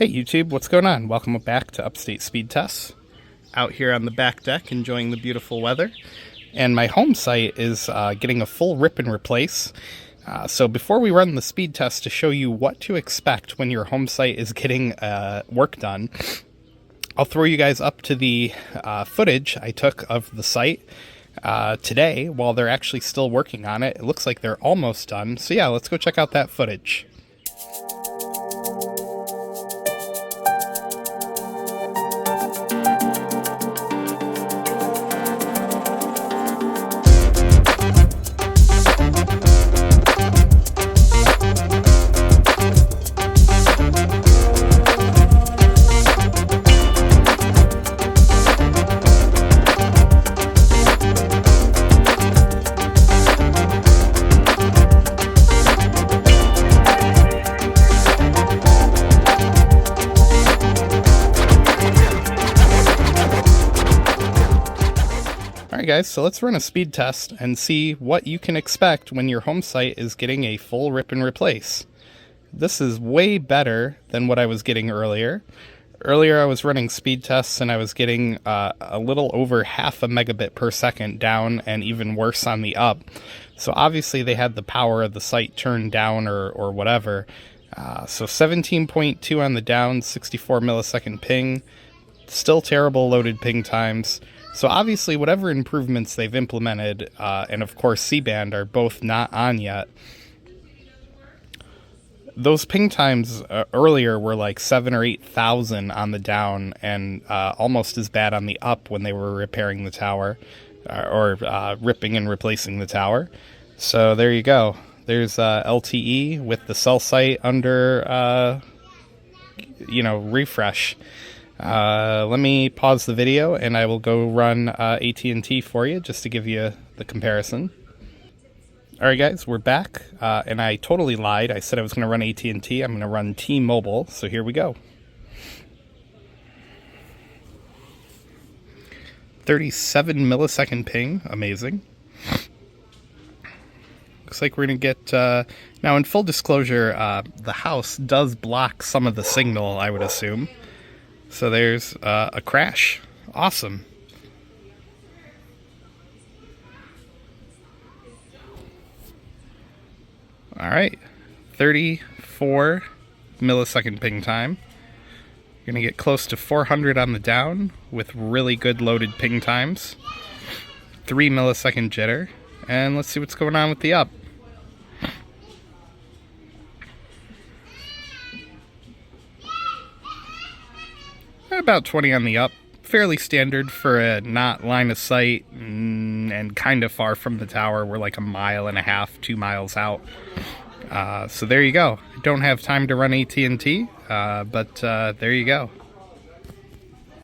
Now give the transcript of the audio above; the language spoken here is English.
Hey YouTube, what's going on? Welcome back to Upstate Speedtests. Out here on the back deck enjoying the beautiful weather. And my home site is getting a full rip and replace. So before we run the speed test to show you what to expect when your home site is getting work done, I'll throw you guys up to the footage I took of the site today while they're actually still working on it. It looks like they're almost done. So yeah, let's go check out that footage. Alright guys, so let's run a speed test and see what you can expect when your home site is getting a full rip and replace. This is way better than what I was getting earlier. Earlier I was running speed tests and I was getting a little over half a megabit per second down and even worse on the up. So obviously they had the power of the site turned down or whatever. So 17.2 on the down, 64 millisecond ping. Still terrible loaded ping times. So obviously whatever improvements they've implemented, and of course C-band are both not on yet. Those ping times earlier were like 7,000 or 8,000 on the down and almost as bad on the up when they were repairing the tower or ripping and replacing the tower. So there you go. There's LTE with the cell site under, refresh. Let me pause the video and I will go run AT&T for you just to give you the comparison. Alright guys, we're back, and I totally lied. I said I was going to run AT&T. I'm going to run T-Mobile, so here we go. 37 millisecond ping, amazing. Looks like we're going to get, now in full disclosure, the house does block some of the signal, I would assume. So there's a crash. Awesome. Alright, 34 millisecond ping time. You're going to get close to 400 on the down with really good loaded ping times. 3 millisecond jitter. And let's see what's going on with the up. About 20 on the up. Fairly standard for a not line of sight and kind of far from the tower. We're like 1.5 miles, 2 miles out. So there you go. I don't have time to run AT&T, but there you go.